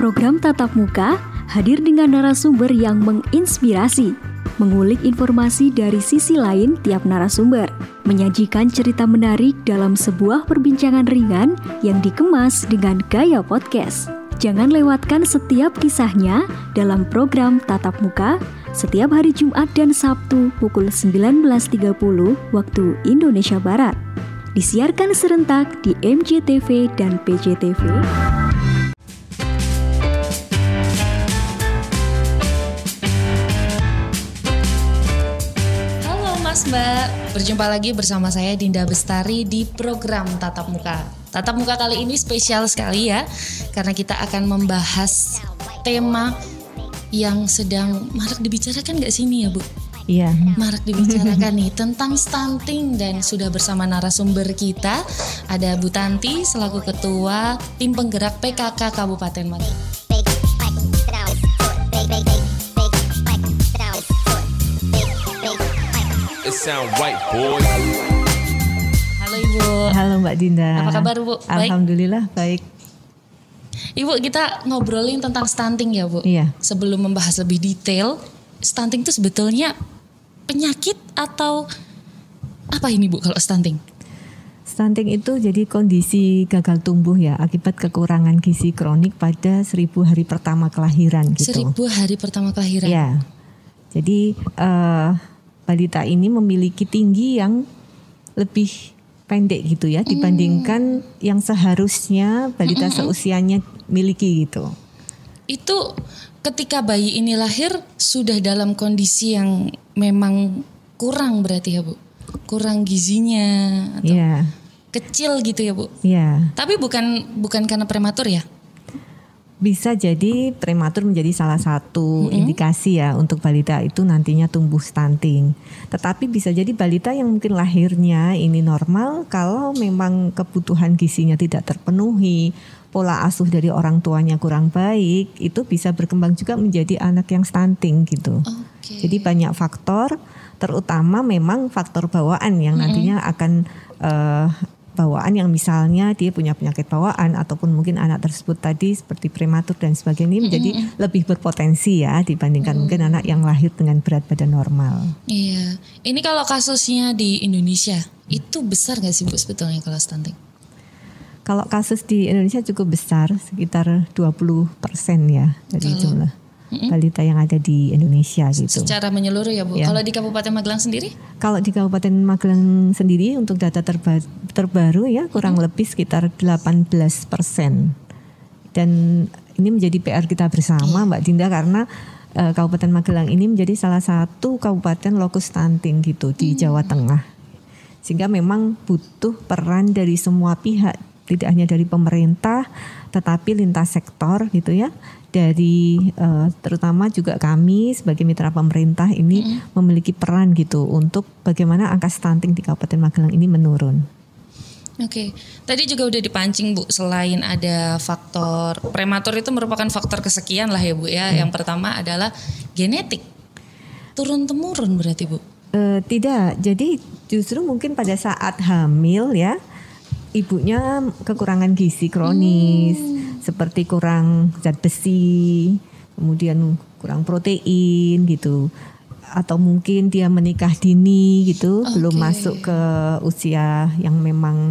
Program Tatap Muka hadir dengan narasumber yang menginspirasi, mengulik informasi dari sisi lain tiap narasumber, menyajikan cerita menarik dalam sebuah perbincangan ringan yang dikemas dengan gaya podcast. Jangan lewatkan setiap kisahnya dalam program Tatap Muka setiap hari Jumat dan Sabtu pukul 19.30 waktu Indonesia Barat. Disiarkan serentak di MJTV dan PJTV. Mas Mbak, berjumpa lagi bersama saya Dinda Bestari di program Tatap Muka. Tatap Muka kali ini spesial sekali ya, karena kita akan membahas tema yang sedang marak dibicarakan gak sini ya Bu? Iya. Marak dibicarakan nih tentang stunting, dan sudah bersama narasumber kita ada Bu Tanti selaku Ketua Tim Penggerak PKK Kabupaten Magelang. Sound right, boy. Halo Ibu. Halo Mbak Dinda. Apa kabar Bu? Baik. Alhamdulillah baik. Ibu, kita ngobrolin tentang stunting ya Bu. Iya. Sebelum membahas lebih detail, stunting itu sebetulnya penyakit atau apa ini Bu kalau stunting? Stunting itu jadi kondisi gagal tumbuh ya akibat kekurangan gizi kronik pada 1000 hari pertama kelahiran gitu. 1000 hari pertama kelahiran. Ya. Jadi balita ini memiliki tinggi yang lebih pendek gitu ya dibandingkan yang seharusnya balita seusianya miliki gitu. Itu ketika bayi ini lahir sudah dalam kondisi yang memang kurang berarti ya Bu? Kurang gizinya atau kecil gitu ya Bu? Iya. Tapi bukan karena prematur ya? Bisa jadi prematur menjadi salah satu indikasi ya untuk balita itu nantinya tumbuh stunting. Tetapi bisa jadi balita yang mungkin lahirnya ini normal, kalau memang kebutuhan gizinya tidak terpenuhi, pola asuh dari orang tuanya kurang baik, itu bisa berkembang juga menjadi anak yang stunting gitu. Okay. Jadi banyak faktor, terutama memang faktor bawaan yang nantinya akan bawaan yang misalnya dia punya penyakit bawaan ataupun mungkin anak tersebut tadi seperti prematur dan sebagainya menjadi lebih berpotensi ya dibandingkan mungkin anak yang lahir dengan berat badan normal. Iya, ini kalau kasusnya di Indonesia itu besar nggak sih Bu sebetulnya kalau stunting? Kalau kasus di Indonesia cukup besar, sekitar 20% ya dari jumlah balita yang ada di Indonesia gitu. Secara menyeluruh ya Bu. Ya. Kalau di Kabupaten Magelang sendiri? Kalau di Kabupaten Magelang sendiri untuk data terbaru ya kurang lebih sekitar 18%. Dan ini menjadi PR kita bersama Mbak Dinda karena Kabupaten Magelang ini menjadi salah satu kabupaten lokus stunting gitu di Jawa Tengah. Sehingga memang butuh peran dari semua pihak, tidak hanya dari pemerintah tetapi lintas sektor gitu ya. Dari terutama juga kami sebagai mitra pemerintah ini memiliki peran gitu untuk bagaimana angka stunting di Kabupaten Magelang ini menurun. Oke, tadi juga udah dipancing Bu, selain ada faktor prematur itu merupakan faktor kesekian lah ya Bu ya. Yang pertama adalah genetik, turun-temurun berarti Bu? Tidak, jadi justru mungkin pada saat hamil ya ibunya kekurangan gizi kronis. Seperti kurang zat besi, kemudian kurang protein gitu, atau mungkin dia menikah dini gitu, belum masuk ke usia yang memang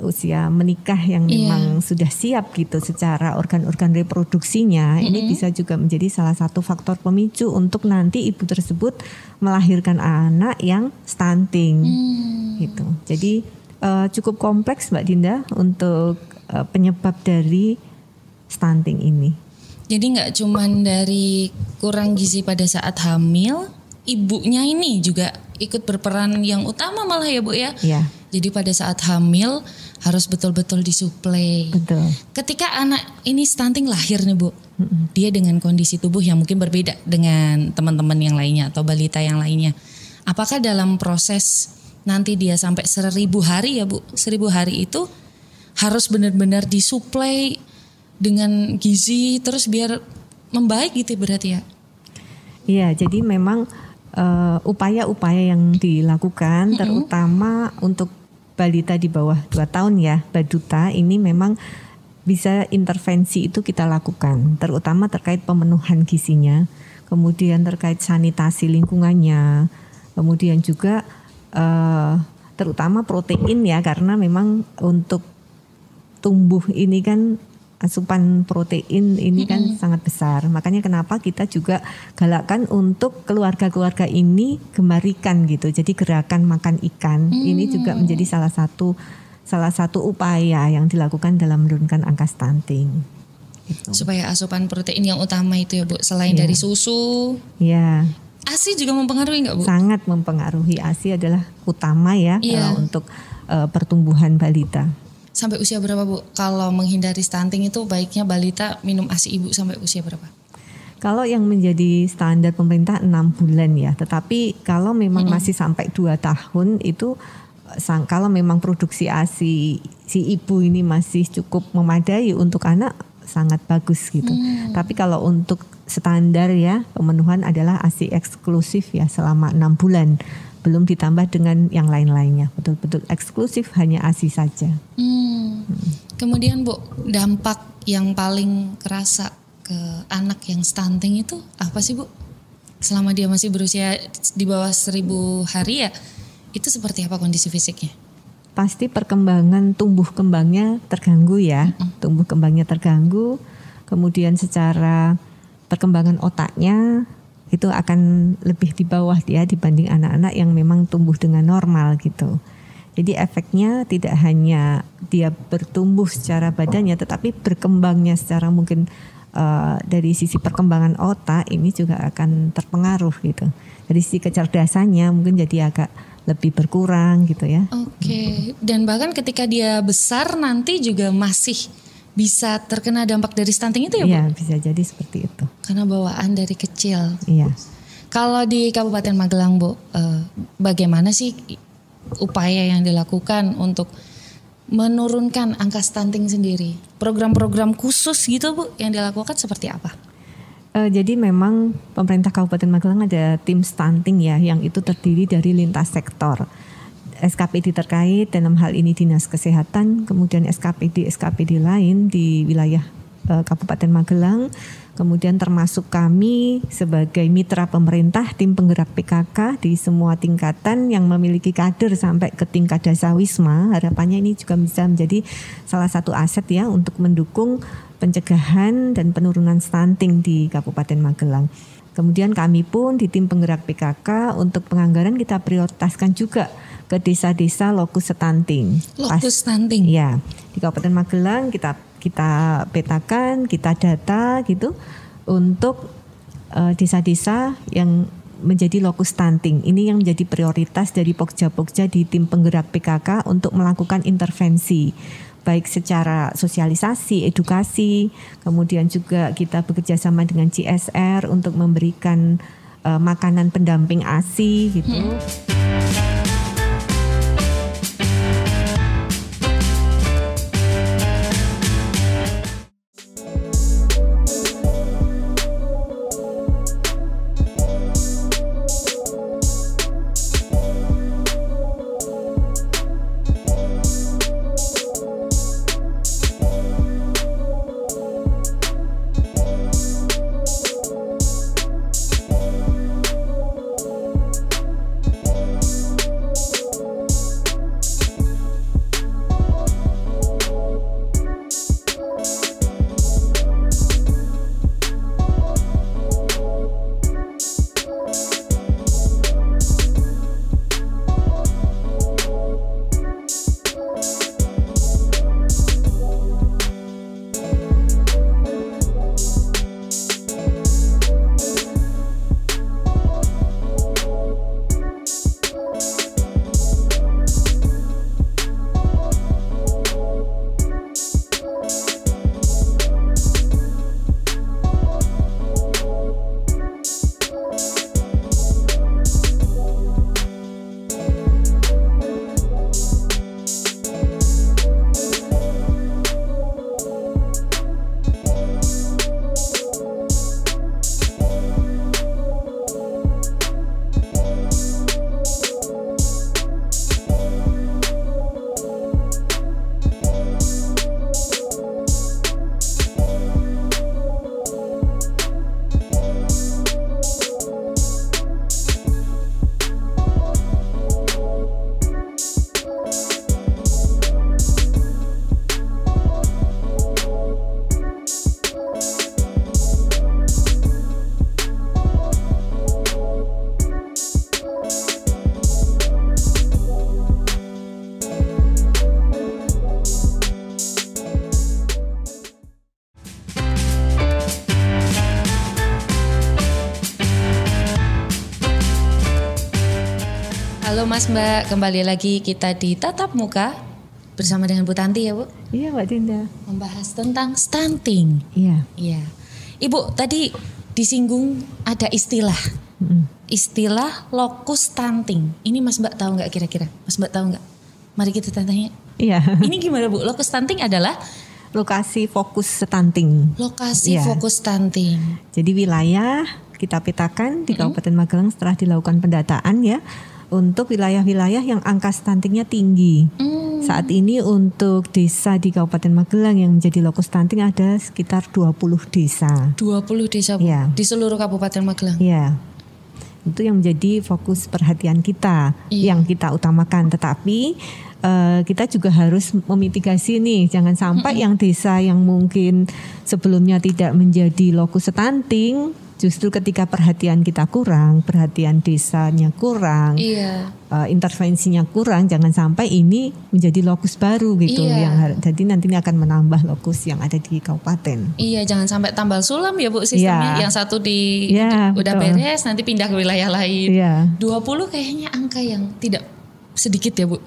usia menikah yang memang sudah siap gitu secara organ-organ reproduksinya. Ini bisa juga menjadi salah satu faktor pemicu untuk nanti ibu tersebut melahirkan anak yang stunting gitu. Jadi cukup kompleks Mbak Dinda untuk penyebab dari stunting ini. Jadi nggak cuman dari kurang gizi pada saat hamil, ibunya ini juga ikut berperan yang utama malah ya Bu ya. Iya. Jadi pada saat hamil harus betul-betul disuplai. Betul. Ketika anak ini stunting lahir nih Bu, dia dengan kondisi tubuh yang mungkin berbeda dengan teman-teman yang lainnya atau balita yang lainnya. Apakah dalam proses nanti dia sampai 1000 hari ya Bu, 1000 hari itu harus benar-benar disuplai dengan gizi terus biar membaik gitu berarti ya? Iya, jadi memang upaya-upaya yang dilakukan terutama untuk balita di bawah 2 tahun ya, Baduta ini memang bisa intervensi itu kita lakukan, terutama terkait pemenuhan gizinya, kemudian terkait sanitasi lingkungannya, kemudian juga terutama protein ya, karena memang untuk tumbuh ini kan asupan protein ini kan sangat besar. Makanya kenapa kita juga galakkan untuk keluarga-keluarga ini gemar ikan gitu. Jadi gerakan makan ikan ini juga menjadi salah satu upaya yang dilakukan dalam menurunkan angka stunting. Gitu. Supaya asupan protein yang utama itu ya Bu, selain dari susu. Ya. ASI juga mempengaruhi nggak Bu? Sangat mempengaruhi. ASI adalah utama ya untuk pertumbuhan balita. Sampai usia berapa Bu? Kalau menghindari stunting itu baiknya balita minum ASI ibu sampai usia berapa? Kalau yang menjadi standar pemerintah 6 bulan ya. Tetapi kalau memang masih sampai 2 tahun itu kalau memang produksi ASI si ibu ini masih cukup memadai untuk anak, sangat bagus gitu. Tapi kalau untuk standar ya pemenuhan adalah ASI eksklusif ya selama 6 bulan. Belum ditambah dengan yang lain-lainnya. Betul-betul eksklusif hanya ASI saja. Kemudian Bu, dampak yang paling kerasa ke anak yang stunting itu apa sih Bu? Selama dia masih berusia di bawah 1000 hari ya, itu seperti apa kondisi fisiknya? Pasti perkembangan tumbuh kembangnya terganggu ya. Tumbuh kembangnya terganggu. Kemudian secara perkembangan otaknya itu akan lebih di bawah dia dibanding anak-anak yang memang tumbuh dengan normal gitu. Jadi efeknya tidak hanya dia bertumbuh secara badannya, tetapi berkembangnya secara mungkin dari sisi perkembangan otak ini juga akan terpengaruh gitu. Dari sisi kecerdasannya mungkin jadi agak lebih berkurang gitu ya. Oke. Dan bahkan ketika dia besar nanti juga masih bisa terkena dampak dari stunting itu ya Bu? Iya, bisa jadi seperti itu. Karena bawaan dari kecil. Iya. Kalau di Kabupaten Magelang Bu, bagaimana sih upaya yang dilakukan untuk menurunkan angka stunting sendiri? Program-program khusus gitu Bu yang dilakukan seperti apa? Jadi memang pemerintah Kabupaten Magelang ada tim stunting ya, yang itu terdiri dari lintas sektor. SKPD terkait dalam hal ini Dinas Kesehatan, kemudian SKPD lain di wilayah Kabupaten Magelang, kemudian termasuk kami sebagai mitra pemerintah, tim penggerak PKK di semua tingkatan yang memiliki kader sampai ke tingkat dasawisma. Harapannya ini juga bisa menjadi salah satu aset ya untuk mendukung pencegahan dan penurunan stunting di Kabupaten Magelang. Kemudian kami pun di tim penggerak PKK untuk penganggaran kita prioritaskan juga ke desa-desa lokus stunting. Lokus stunting? Ya, di Kabupaten Magelang kita petakan, kita data gitu untuk desa-desa yang menjadi lokus stunting. Ini yang menjadi prioritas dari Pokja-Pokja di tim penggerak PKK untuk melakukan intervensi. Baik secara sosialisasi, edukasi, kemudian juga kita bekerja sama dengan CSR untuk memberikan makanan pendamping ASI gitu. Mas Mbak, kembali lagi kita di Tatap Muka bersama dengan Bu Tanti ya Bu. Iya Mbak Dinda. Membahas tentang stunting. Iya. Iya. Ibu tadi disinggung ada istilah. Istilah lokus stunting. Ini Mas Mbak tahu nggak kira-kira? Mas Mbak tahu nggak? Mari kita tanya. Iya. Ini gimana Bu? Lokus stunting adalah Lokasi fokus stunting. lokasi Iya. fokus stunting. Jadi wilayah kita petakan di Kabupaten Magelang setelah dilakukan pendataan ya, untuk wilayah-wilayah yang angka stuntingnya tinggi. Saat ini untuk desa di Kabupaten Magelang yang menjadi lokus stunting ada sekitar 20 desa. 20 desa Bu, Iya. di seluruh Kabupaten Magelang. Ya, itu yang menjadi fokus perhatian kita, Iya. yang kita utamakan. Tetapi kita juga harus memitigasi nih, jangan sampai yang desa yang mungkin sebelumnya tidak menjadi lokus stunting, justru ketika perhatian kita kurang, perhatian desanya kurang, Iya. intervensinya kurang, jangan sampai ini menjadi lokus baru gitu, Iya. jadi nantinya akan menambah lokus yang ada di kabupaten. Iya, jangan sampai tambal sulam ya Bu sistemnya. Iya. Yang satu di Iya, udah betul. beres nanti pindah ke wilayah lain. Iya. 20 kayaknya angka yang tidak sedikit ya Bu.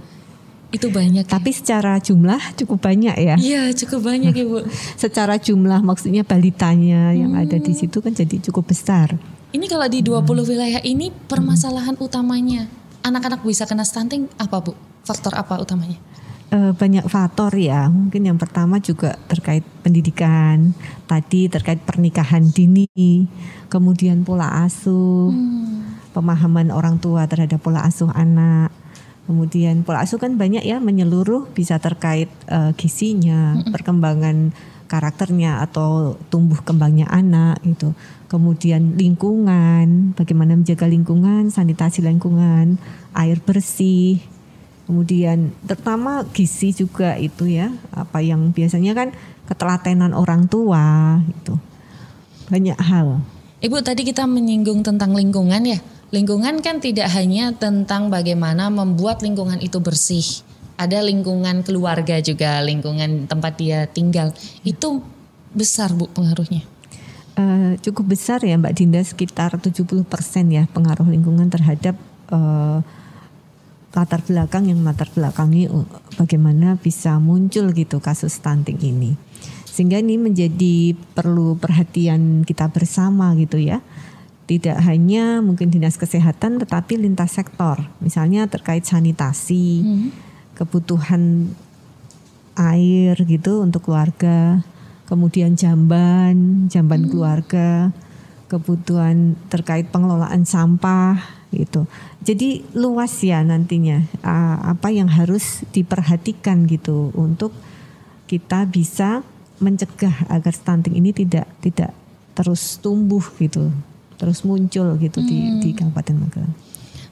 Itu banyak. Ya? Tapi secara jumlah cukup banyak ya. Iya, cukup banyak ya Bu. Secara jumlah maksudnya balitanya yang ada di situ kan jadi cukup besar. Ini kalau di 20 wilayah ini permasalahan utamanya anak-anak bisa kena stunting apa Bu? Faktor apa utamanya? Banyak faktor ya. Mungkin yang pertama juga terkait pendidikan, tadi terkait pernikahan dini, kemudian pola asuh, pemahaman orang tua terhadap pola asuh anak. Kemudian pola asuh kan banyak ya, menyeluruh, bisa terkait gizinya, perkembangan karakternya atau tumbuh kembangnya anak gitu. Kemudian lingkungan, bagaimana menjaga lingkungan, sanitasi lingkungan, air bersih. Kemudian terutama gizi juga itu ya, apa yang biasanya kan ketelatenan orang tua itu. Banyak hal. Ibu tadi kita menyinggung tentang lingkungan ya. Lingkungan kan tidak hanya tentang bagaimana membuat lingkungan itu bersih. Ada lingkungan keluarga juga, lingkungan tempat dia tinggal. Itu besar Bu pengaruhnya. Cukup besar ya Mbak Dinda, sekitar 70% ya pengaruh lingkungan terhadap latar belakang yang latar belakangi bagaimana bisa muncul gitu kasus stunting ini. Sehingga ini menjadi perlu perhatian kita bersama gitu ya. Tidak hanya mungkin dinas kesehatan tetapi lintas sektor. Misalnya terkait sanitasi, kebutuhan air gitu untuk keluarga, kemudian jamban keluarga, kebutuhan terkait pengelolaan sampah gitu. Jadi luas ya nantinya apa yang harus diperhatikan gitu untuk kita bisa mencegah agar stunting ini tidak terus tumbuh gitu, terus muncul gitu di Kabupaten Magelang.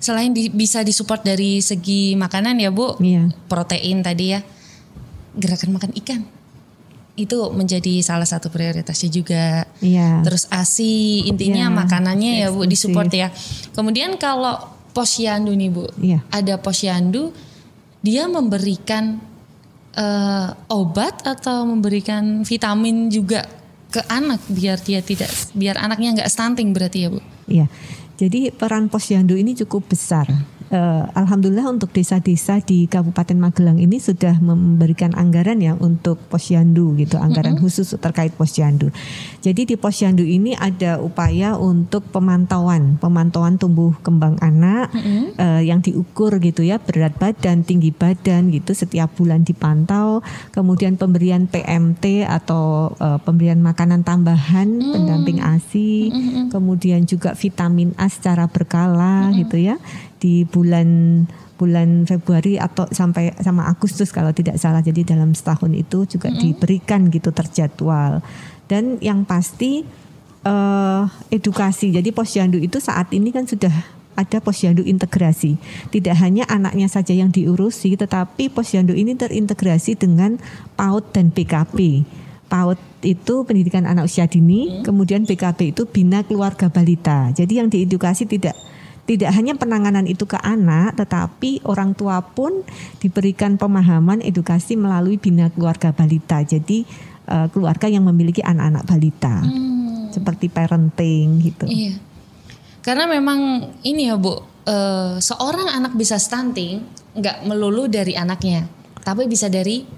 Selain bisa disupport dari segi makanan ya Bu, Iya. protein tadi ya, gerakan makan ikan itu menjadi salah satu prioritasnya juga. Iya. Terus ASI, intinya Iya, makanannya ya Bu eksklusif. disupport ya. Kemudian kalau posyandu nih Bu, Iya. ada posyandu dia memberikan obat atau memberikan vitamin juga ke anak biar anaknya nggak stunting berarti ya Bu. Iya. Jadi peran posyandu ini cukup besar. Alhamdulillah untuk desa-desa di Kabupaten Magelang ini sudah memberikan anggaran ya untuk posyandu gitu, anggaran khusus terkait posyandu. Jadi di posyandu ini ada upaya untuk pemantauan tumbuh kembang anak yang diukur gitu ya, berat badan, tinggi badan gitu, setiap bulan dipantau. Kemudian pemberian PMT atau pemberian makanan tambahan, pendamping ASI, kemudian juga vitamin A secara berkala gitu ya. Di bulan Februari atau sampai sama Agustus kalau tidak salah. Jadi dalam setahun itu juga diberikan gitu terjadwal. Dan yang pasti edukasi. Jadi posyandu itu saat ini kan sudah ada posyandu integrasi. Tidak hanya anaknya saja yang diurusi, tetapi posyandu ini terintegrasi dengan PAUD dan BKP. PAUD itu pendidikan anak usia dini, kemudian BKP itu bina keluarga balita. Jadi yang diedukasi tidak hanya penanganan itu ke anak, tetapi orang tua pun diberikan pemahaman edukasi melalui bina keluarga balita. Jadi keluarga yang memiliki anak-anak balita, seperti parenting gitu. Iya, karena memang ini ya Bu, seorang anak bisa stunting nggak melulu dari anaknya, tapi bisa dari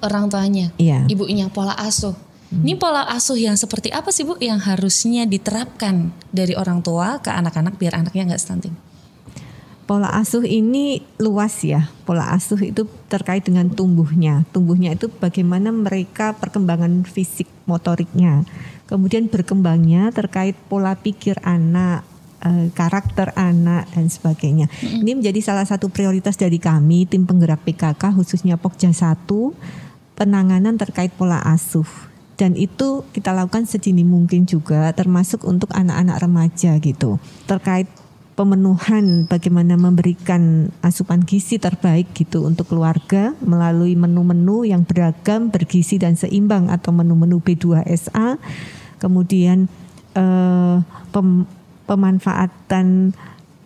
orang tuanya, Iya. ibunya, pola asuh. Ini pola asuh yang seperti apa sih Bu yang harusnya diterapkan dari orang tua ke anak-anak biar anaknya nggak stunting? Pola asuh ini luas ya. Pola asuh itu terkait dengan tumbuhnya. Tumbuhnya itu bagaimana mereka perkembangan fisik motoriknya. Kemudian berkembangnya terkait pola pikir anak, karakter anak dan sebagainya. Ini menjadi salah satu prioritas dari kami tim penggerak PKK khususnya Pokja 1, penanganan terkait pola asuh. Dan itu kita lakukan sedini mungkin juga termasuk untuk anak-anak remaja gitu. Terkait pemenuhan bagaimana memberikan asupan gizi terbaik gitu untuk keluarga melalui menu-menu yang beragam, bergizi dan seimbang atau menu-menu B2SA. Kemudian pemanfaatan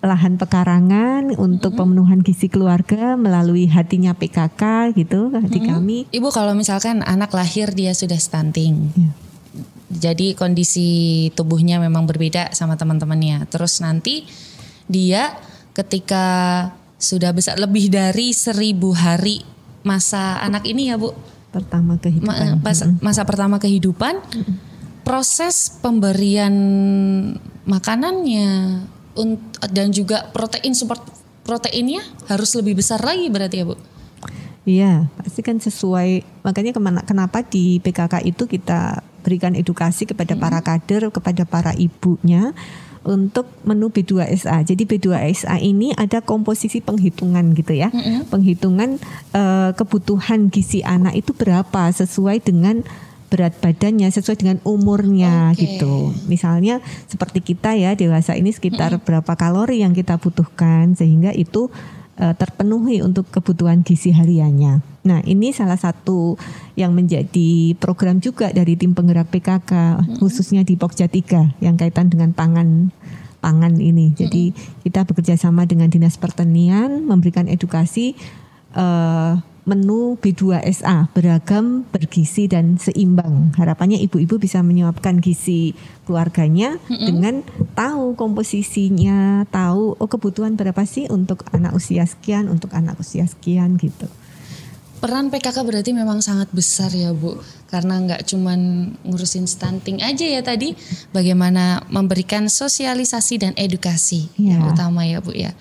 lahan pekarangan untuk pemenuhan gizi keluarga melalui hatinya PKK gitu, hati kami. Ibu kalau misalkan anak lahir dia sudah stunting. Ya. Jadi kondisi tubuhnya memang berbeda sama teman-temannya. Terus nanti dia ketika sudah besar lebih dari 1000 hari masa anak ini ya Bu. Pertama kehidupan. Masa pertama kehidupan. Proses pemberian makanannya dan juga protein support proteinnya harus lebih besar lagi berarti ya Bu. Iya, pasti kan sesuai. Makanya kenapa di PKK itu kita berikan edukasi kepada para kader, kepada para ibunya untuk menu B2SA. Jadi B2SA ini ada komposisi penghitungan gitu ya. Penghitungan kebutuhan gizi anak itu berapa sesuai dengan berat badannya, sesuai dengan umurnya gitu. Misalnya seperti kita ya dewasa ini sekitar berapa kalori yang kita butuhkan sehingga itu terpenuhi untuk kebutuhan gizi hariannya. Nah, ini salah satu yang menjadi program juga dari tim penggerak PKK khususnya di Pokja 3 yang kaitan dengan pangan ini. Jadi kita bekerja sama dengan Dinas Pertanian memberikan edukasi menu B2SA beragam, bergizi dan seimbang. Harapannya ibu-ibu bisa menyuapkan gizi keluarganya dengan tahu komposisinya, tahu kebutuhan berapa sih untuk anak usia sekian, untuk anak usia sekian gitu. Peran PKK berarti memang sangat besar ya Bu, karena nggak cuman ngurusin stunting aja ya tadi, bagaimana memberikan sosialisasi dan edukasi yang utama ya Bu ya.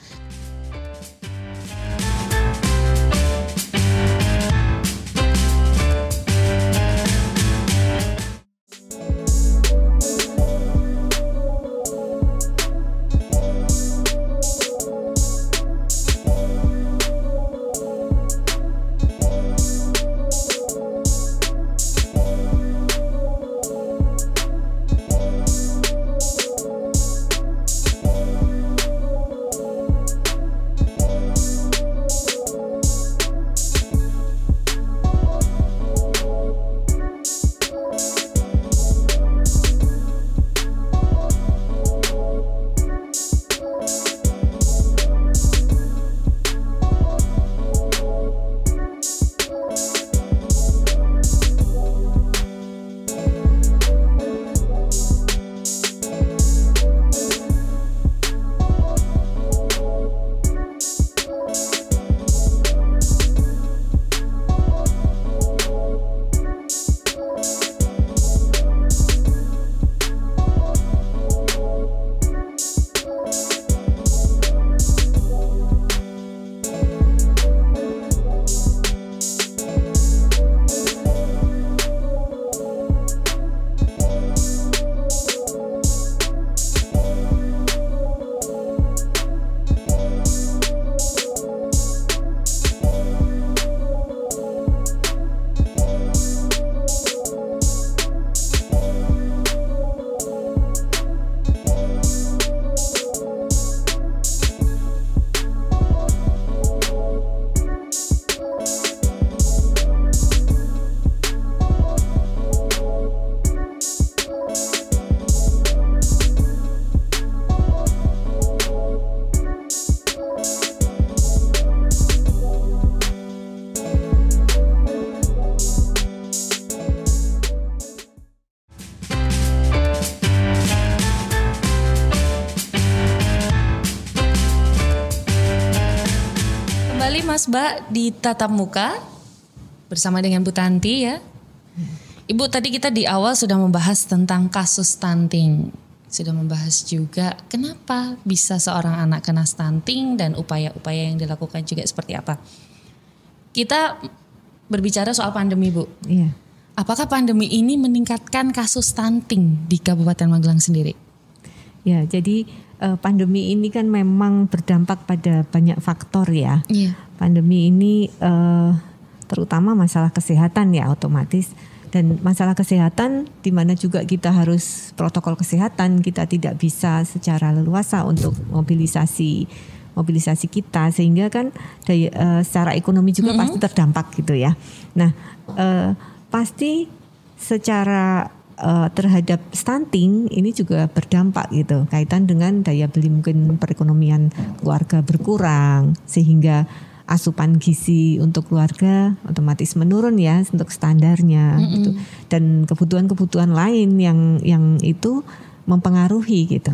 Mas Ba di Tatap Muka bersama dengan Bu Tanti ya. Ibu, tadi kita di awal sudah membahas tentang kasus stunting. Sudah membahas juga kenapa bisa seorang anak kena stunting dan upaya-upaya yang dilakukan juga seperti apa. Kita berbicara soal pandemi, Bu. Iya. Apakah pandemi ini meningkatkan kasus stunting di Kabupaten Magelang sendiri? Ya, jadi pandemi ini kan memang berdampak pada banyak faktor ya. Iya. Pandemi ini terutama masalah kesehatan ya otomatis. Dan masalah kesehatan di mana juga kita harus protokol kesehatan, kita tidak bisa secara leluasa untuk mobilisasi kita, sehingga kan secara ekonomi juga pasti terdampak gitu ya. Nah, pasti secara terhadap stunting ini juga berdampak gitu, kaitan dengan daya beli mungkin perekonomian keluarga berkurang, sehingga asupan gizi untuk keluarga otomatis menurun ya untuk standarnya gitu. Dan kebutuhan-kebutuhan lain yang itu mempengaruhi gitu.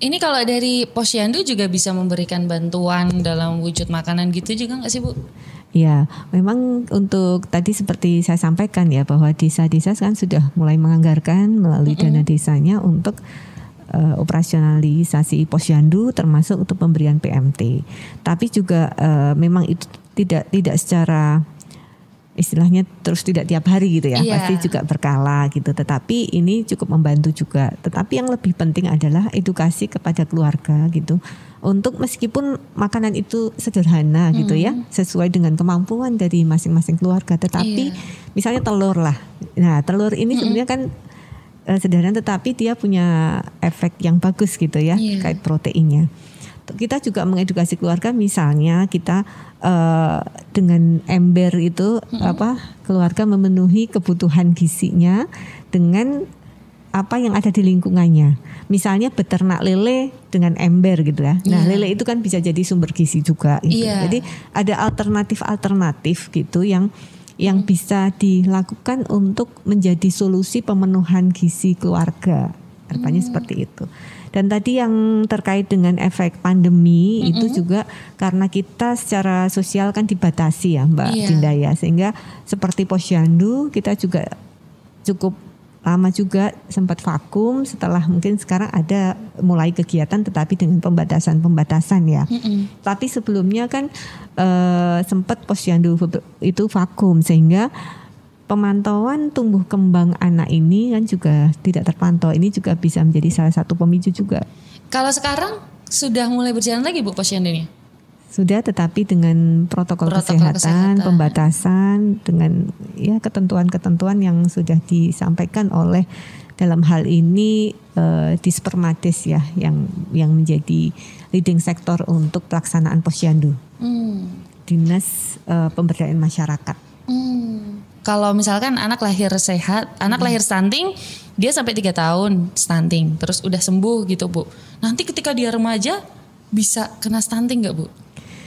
Ini kalau dari Posyandu juga bisa memberikan bantuan dalam wujud makanan gitu juga nggak sih, Bu? Ya, memang untuk tadi seperti saya sampaikan ya bahwa desa-desa kan sudah mulai menganggarkan melalui dana desanya untuk operasionalisasi Posyandu termasuk untuk pemberian PMT. Tapi juga memang itu tidak secara istilahnya terus tidak tiap hari gitu ya. Iya. Pasti juga berkala gitu. Tetapi ini cukup membantu juga. Tetapi yang lebih penting adalah edukasi kepada keluarga gitu. Untuk meskipun makanan itu sederhana gitu ya, sesuai dengan kemampuan dari masing-masing keluarga. Tetapi misalnya telur lah. Nah, telur ini sebenarnya kan sederhana tetapi dia punya efek yang bagus gitu ya, kait proteinnya. Kita juga mengedukasi keluarga, misalnya kita dengan ember itu keluarga memenuhi kebutuhan gizinya dengan apa yang ada di lingkungannya. Misalnya beternak lele dengan ember gitu ya. Nah, lele itu kan bisa jadi sumber gizi juga gitu. Jadi ada alternatif gitu yang bisa dilakukan untuk menjadi solusi pemenuhan gizi keluarga. Harapannya seperti itu. Dan tadi yang terkait dengan efek pandemi itu juga karena kita secara sosial kan dibatasi ya Mbak Dinda ya. Sehingga seperti Posyandu kita juga cukup lama juga sempat vakum, setelah mungkin sekarang ada mulai kegiatan tetapi dengan pembatasan ya. Tapi sebelumnya kan sempat Posyandu itu vakum, sehingga pemantauan tumbuh kembang anak ini kan juga tidak terpantau. Ini juga bisa menjadi salah satu pemicu juga. Kalau sekarang sudah mulai berjalan lagi Bu Posyandu ini? Sudah, tetapi dengan protokol kesehatan, pembatasan, dengan ya ketentuan-ketentuan yang sudah disampaikan oleh dalam hal ini Dispermades ya yang menjadi leading sektor untuk pelaksanaan Posyandu. Dinas Pemberdayaan Masyarakat. Kalau misalkan anak lahir sehat, anak lahir stunting, dia sampai 3 tahun stunting, terus udah sembuh gitu Bu. Nanti ketika dia remaja bisa kena stunting nggak Bu?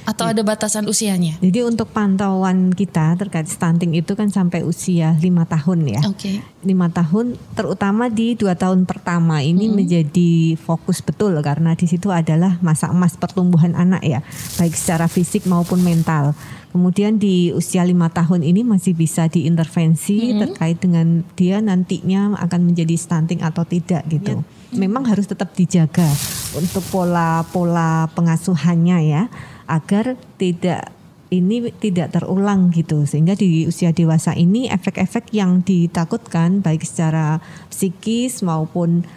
Atau ada batasan usianya? Jadi untuk pantauan kita terkait stunting itu kan sampai usia 5 tahun ya. Oke. 5 tahun, terutama di 2 tahun pertama ini menjadi fokus betul, karena di situ adalah masa emas pertumbuhan anak ya, baik secara fisik maupun mental. Kemudian di usia 5 tahun ini masih bisa diintervensi terkait dengan dia nantinya akan menjadi stunting atau tidak gitu. Memang harus tetap dijaga untuk pola pengasuhannya ya, agar tidak terulang gitu, sehingga di usia dewasa ini efek-efek yang ditakutkan baik secara psikis maupun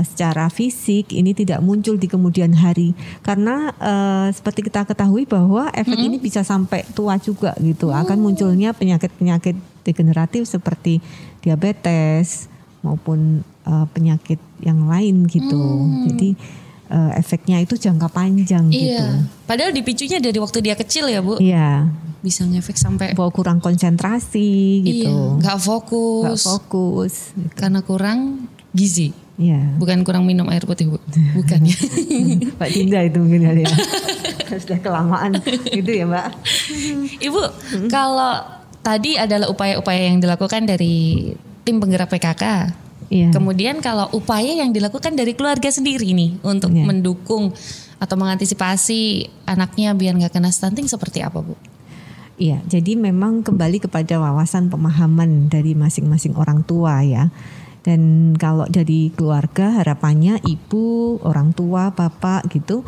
secara fisik ini tidak muncul di kemudian hari, karena seperti kita ketahui bahwa efek ini bisa sampai tua juga gitu. Akan munculnya penyakit-penyakit degeneratif seperti diabetes maupun penyakit yang lain gitu. Jadi efeknya itu jangka panjang gitu. Padahal dipicunya dari waktu dia kecil ya Bu. Iya. Bisa ngefek sampai bahwa kurang konsentrasi gitu. Nggak fokus. Karena kurang gizi. Iya. Bukan kurang minum air putih Bu. Bukan ya. Mbak Dinda itu mungkin ya. Sudah kelamaan gitu ya Mbak. Ibu, kalau tadi adalah upaya-upaya yang dilakukan dari tim penggerak PKK. Kemudian kalau upaya yang dilakukan dari keluarga sendiri nih untuk mendukung atau mengantisipasi anaknya biar nggak kena stunting seperti apa, Bu? Iya, jadi memang kembali kepada wawasan pemahaman dari masing-masing orang tua ya. Dan kalau dari keluarga harapannya ibu, orang tua, bapak gitu,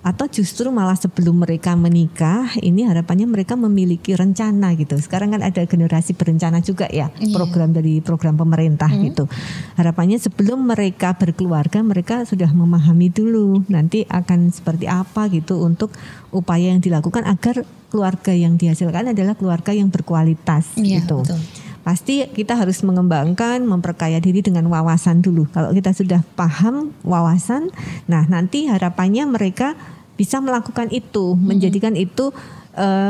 atau justru malah sebelum mereka menikah, ini harapannya mereka memiliki rencana gitu. Sekarang kan ada generasi berencana juga ya, program dari program pemerintah gitu. Harapannya sebelum mereka berkeluarga, mereka sudah memahami dulu nanti akan seperti apa gitu untuk upaya yang dilakukan agar keluarga yang dihasilkan adalah keluarga yang berkualitas gitu. Betul. Pasti kita harus mengembangkan, memperkaya diri dengan wawasan dulu. Kalau kita sudah paham wawasan, nah nanti harapannya mereka bisa melakukan itu, menjadikan itu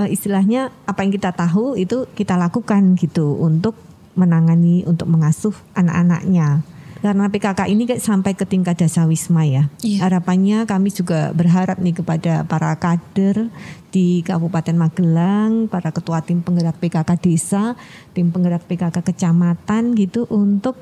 istilahnya apa yang kita tahu itu kita lakukan gitu untuk menangani, untuk mengasuh anak-anaknya. Karena PKK ini kan sampai ke tingkat dasawisma ya. Harapannya kami juga berharap nih kepada para kader di Kabupaten Magelang, para ketua tim penggerak PKK desa, tim penggerak PKK kecamatan gitu untuk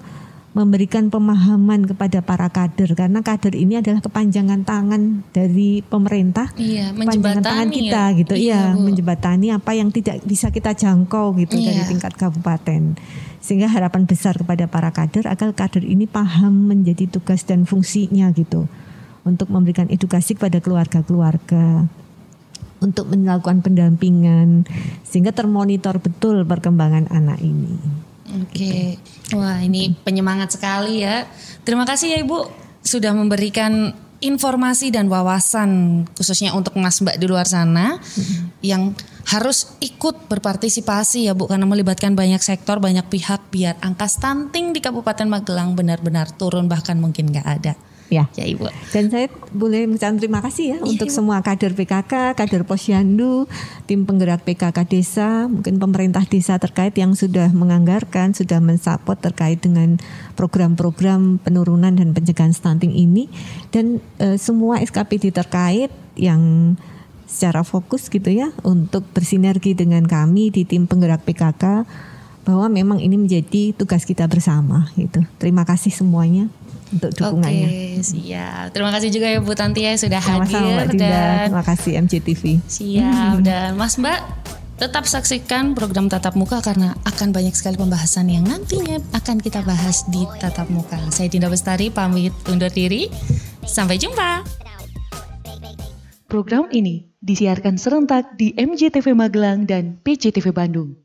memberikan pemahaman kepada para kader, karena kader ini adalah kepanjangan tangan dari pemerintah, kepanjangan tangan kita gitu, menjembatani apa yang tidak bisa kita jangkau gitu dari tingkat kabupaten. Sehingga harapan besar kepada para kader agar kader ini paham menjadi tugas dan fungsinya gitu, untuk memberikan edukasi kepada keluarga-keluarga, untuk melakukan pendampingan sehingga termonitor betul perkembangan anak ini. Oke. Wah, ini penyemangat sekali ya. Terima kasih ya Ibu sudah memberikan informasi dan wawasan khususnya untuk Mas Mbak di luar sana yang harus ikut berpartisipasi ya Bu, karena melibatkan banyak sektor, banyak pihak biar angka stunting di Kabupaten Magelang benar-benar turun, bahkan mungkin gak ada. Ya Ibu. Dan saya boleh mengucapkan terima kasih ya untuk Ibu. Semua kader PKK, kader Posyandu, tim penggerak PKK desa, mungkin pemerintah desa terkait yang sudah menganggarkan, sudah mensupport terkait dengan program-program penurunan dan pencegahan stunting ini, dan semua SKPD terkait yang secara fokus gitu ya untuk bersinergi dengan kami di tim penggerak PKK, bahwa memang ini menjadi tugas kita bersama gitu. Terima kasih semuanya untuk dukungannya. Oke, siap. Terima kasih juga ya Bu Tanti ya sudah Sama-sama, hadir. Mbak Dinda. Terima kasih MJTV. Siap. Dan Mas Mbak tetap saksikan program Tatap Muka karena akan banyak sekali pembahasan yang nantinya akan kita bahas di Tatap Muka. Saya Dinda Bestari pamit undur diri. Sampai jumpa. Program ini disiarkan serentak di MJTV Magelang dan PJTV Bandung.